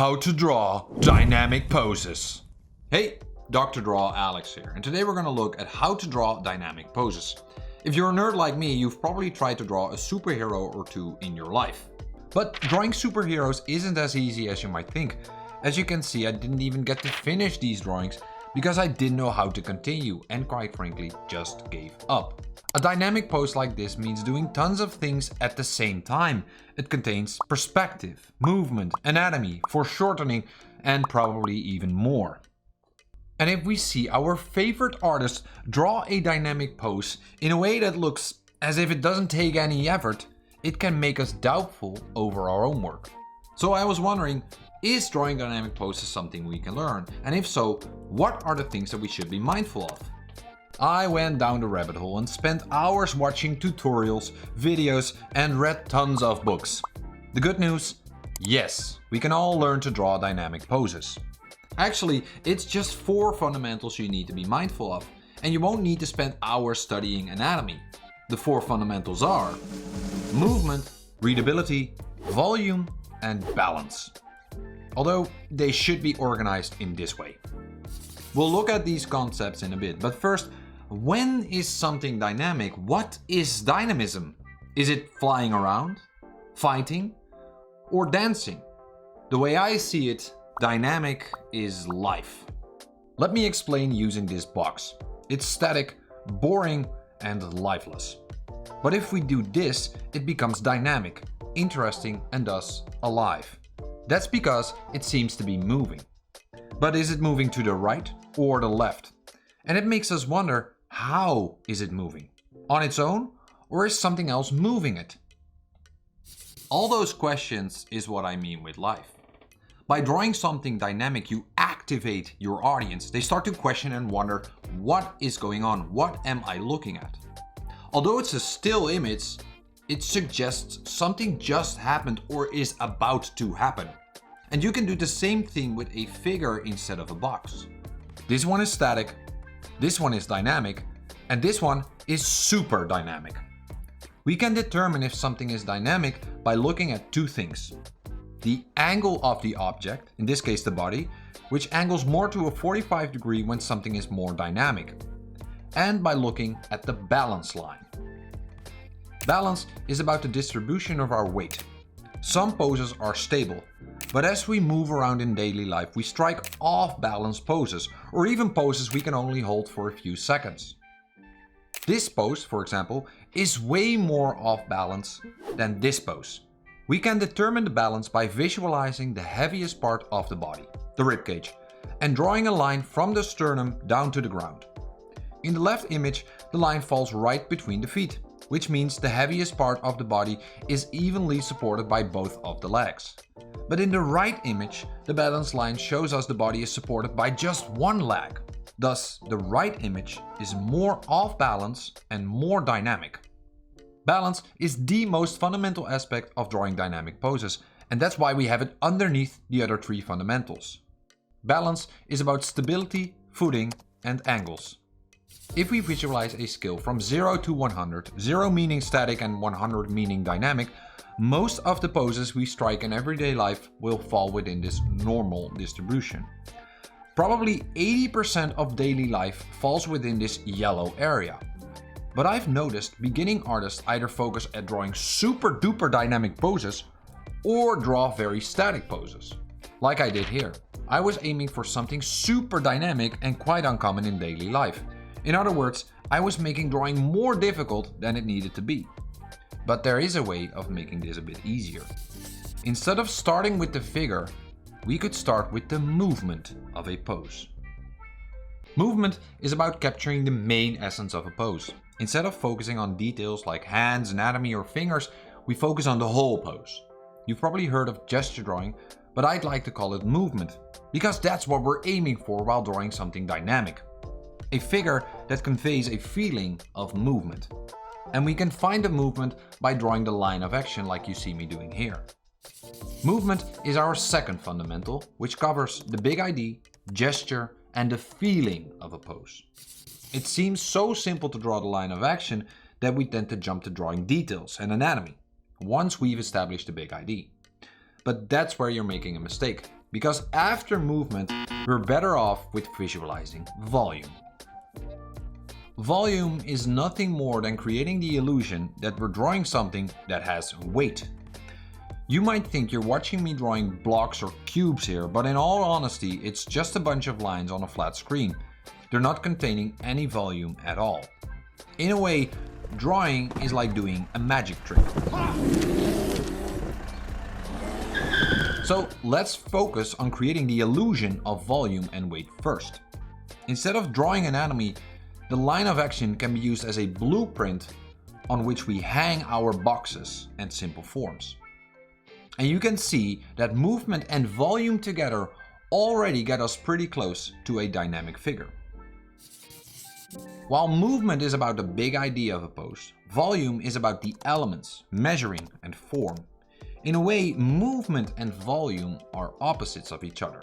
How to draw dynamic poses. Hey, dr.Draw Alex here, and today we're going to look at how to draw dynamic poses. If you're a nerd like me, you've probably tried to draw a superhero or two in your life. But drawing superheroes isn't as easy as you might think. As you can see, I didn't even get to finish these drawings because I didn't know how to continue and quite frankly just gave up. A dynamic pose like this means doing tons of things at the same time. It contains perspective, movement, anatomy, foreshortening, and probably even more. And if we see our favorite artist draw a dynamic pose in a way that looks as if it doesn't take any effort, it can make us doubtful over our own work. So I was wondering, is drawing dynamic poses something we can learn? And if so, what are the things that we should be mindful of? I went down the rabbit hole and spent hours watching tutorials, videos, and read tons of books. The good news? Yes, we can all learn to draw dynamic poses. Actually, it's just 4 fundamentals you need to be mindful of, and you won't need to spend hours studying anatomy. The 4 fundamentals are movement, readability, volume, and balance. Although they should be organized in this way. We'll look at these concepts in a bit, but first, when is something dynamic? What is dynamism? Is it flying around, fighting, or dancing? The way I see it, dynamic is life. Let me explain using this box. It's static, boring, and lifeless. But if we do this, it becomes dynamic, interesting, and thus alive. That's because it seems to be moving. But is it moving to the right or the left? And it makes us wonder, how is it moving? On its own, or is something else moving it? All those questions is what I mean with life. By drawing something dynamic, you activate your audience. They start to question and wonder, what is going on? What am I looking at? Although it's a still image, it suggests something just happened or is about to happen. And you can do the same thing with a figure instead of a box. This one is static, this one is dynamic, and this one is super dynamic. We can determine if something is dynamic by looking at 2 things. The angle of the object, in this case the body, which angles more to a 45 degree when something is more dynamic. And by looking at the balance line. Balance is about the distribution of our weight. Some poses are stable, but as we move around in daily life, we strike off-balance poses, or even poses we can only hold for a few seconds. This pose, for example, is way more off-balance than this pose. We can determine the balance by visualizing the heaviest part of the body, the ribcage, and drawing a line from the sternum down to the ground. In the left image, the line falls right between the feet, which means the heaviest part of the body is evenly supported by both of the legs. But in the right image, the balance line shows us the body is supported by just one leg. Thus, the right image is more off balance and more dynamic. Balance is the most fundamental aspect of drawing dynamic poses, and that's why we have it underneath the other 3 fundamentals. Balance is about stability, footing, and angles. If we visualize a scale from 0 to 100, 0 meaning static and 100 meaning dynamic, most of the poses we strike in everyday life will fall within this normal distribution. Probably 80% of daily life falls within this yellow area. But I've noticed beginning artists either focus at drawing super duper dynamic poses or draw very static poses. Like I did here. I was aiming for something super dynamic and quite uncommon in daily life. In other words, I was making drawing more difficult than it needed to be. But there is a way of making this a bit easier. Instead of starting with the figure, we could start with the movement of a pose. Movement is about capturing the main essence of a pose. Instead of focusing on details like hands, anatomy, or fingers, we focus on the whole pose. You've probably heard of gesture drawing, but I'd like to call it movement, because that's what we're aiming for while drawing something dynamic. A figure that conveys a feeling of movement. And we can find the movement by drawing the line of action like you see me doing here. Movement is our second fundamental, which covers the big idea, gesture, and the feeling of a pose. It seems so simple to draw the line of action that we tend to jump to drawing details and anatomy, once we've established the big idea. But that's where you're making a mistake. because after movement, we're better off with visualizing volume. Volume is nothing more than creating the illusion that we're drawing something that has weight. You might think you're watching me drawing blocks or cubes here, but in all honesty, it's just a bunch of lines on a flat screen. They're not containing any volume at all. In a way, drawing is like doing a magic trick. So let's focus on creating the illusion of volume and weight first. Instead of drawing anatomy, the line of action can be used as a blueprint on which we hang our boxes and simple forms. And you can see that movement and volume together already get us pretty close to a dynamic figure. While movement is about the big idea of a pose, volume is about the elements, measuring and form. In a way, movement and volume are opposites of each other.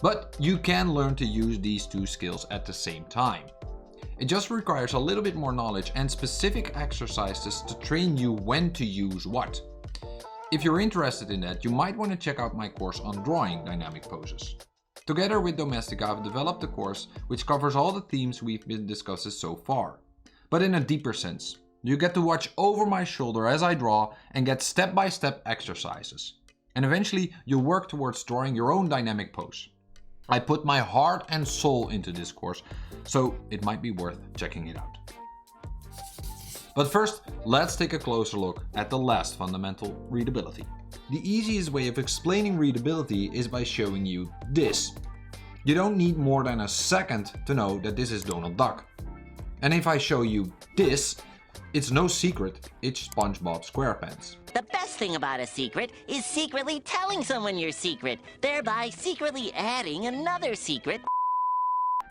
But you can learn to use these two skills at the same time. It just requires a little bit more knowledge and specific exercises to train you when to use what. If you're interested in that, you might want to check out my course on drawing dynamic poses. Together with Domestika, I've developed a course which covers all the themes we've been discussing so far, but in a deeper sense. You get to watch over my shoulder as I draw and get step-by-step exercises. And eventually, you'll work towards drawing your own dynamic pose. I put my heart and soul into this course, so it might be worth checking it out. But first, let's take a closer look at the last fundamental, readability. The easiest way of explaining readability is by showing you this. You don't need more than a second to know that this is Donald Duck. And if I show you this, it's no secret, it's SpongeBob SquarePants. The best thing about a secret is secretly telling someone your secret, thereby secretly adding another secret.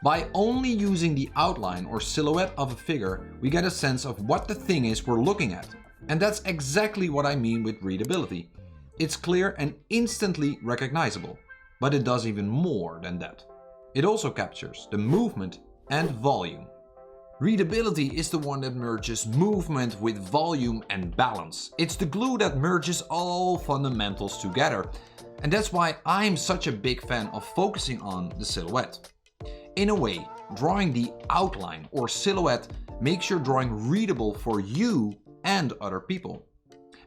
By only using the outline or silhouette of a figure, we get a sense of what the thing is we're looking at. And that's exactly what I mean with readability. It's clear and instantly recognizable, but it does even more than that. It also captures the movement and volume. Readability is the one that merges movement with volume and balance. It's the glue that merges all fundamentals together. And that's why I'm such a big fan of focusing on the silhouette. In a way, drawing the outline or silhouette makes your drawing readable for you and other people.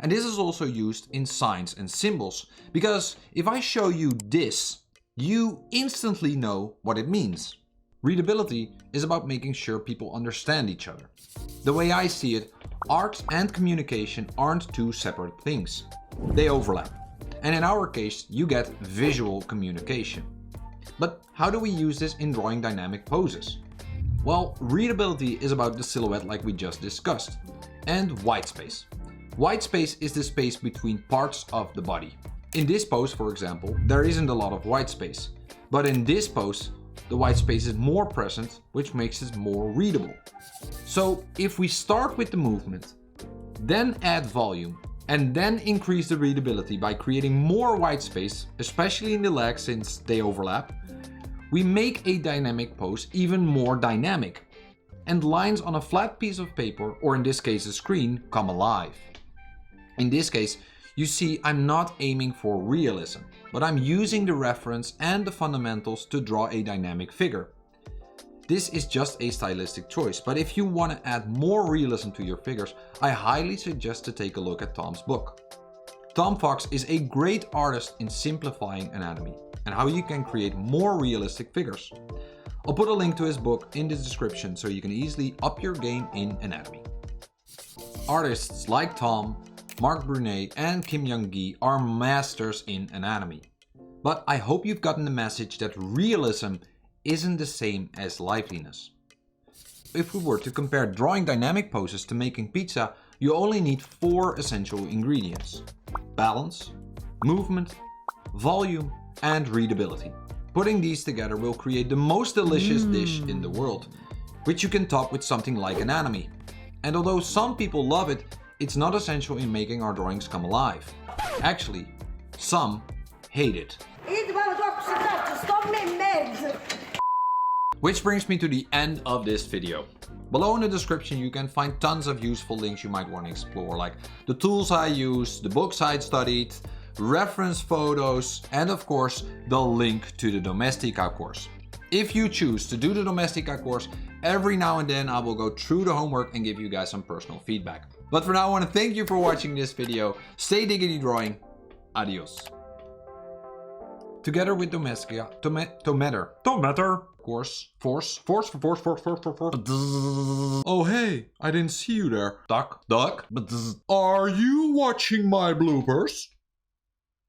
And this is also used in signs and symbols, because if I show you this, you instantly know what it means. Readability is about making sure people understand each other. The way I see it, art and communication aren't two separate things. They overlap. And in our case, you get visual communication. But how do we use this in drawing dynamic poses? Well, readability is about the silhouette like we just discussed, and white space. White space is the space between parts of the body. In this pose, for example, there isn't a lot of white space. But in this pose, the white space is more present, which makes it more readable. So if we start with the movement, then add volume, and then increase the readability by creating more white space, especially in the legs since they overlap, we make a dynamic pose even more dynamic. And lines on a flat piece of paper, or in this case a screen, come alive. In this case, you see I'm not aiming for realism, but I'm using the reference and the fundamentals to draw a dynamic figure. This is just a stylistic choice, but if you want to add more realism to your figures, I highly suggest to take a look at Tom's book. Tom Fox is a great artist in simplifying anatomy and how you can create more realistic figures. I'll put a link to his book in the description so you can easily up your game in anatomy. Artists like Tom, Marc Brunet and Kim Young-gi are masters in anatomy. But I hope you've gotten the message that realism isn't the same as liveliness. If we were to compare drawing dynamic poses to making pizza, you only need 4 essential ingredients: balance, movement, volume, and readability. Putting these together will create the most delicious dish in the world, which you can top with something like anatomy. And although some people love it, it's not essential in making our drawings come alive. Actually, some hate it. Which brings me to the end of this video. Below in the description you can find tons of useful links you might want to explore, like the tools I used, the books I studied, reference photos, and of course, the link to the Domestika course. If you choose to do the Domestika course, every now and then I will go through the homework and give you guys some personal feedback. But for now, I want to thank you for watching this video. Stay diggity drawing. Adios. Together with Domestika, course, force. Oh hey, I didn't see you there. Duck. Are you watching my bloopers?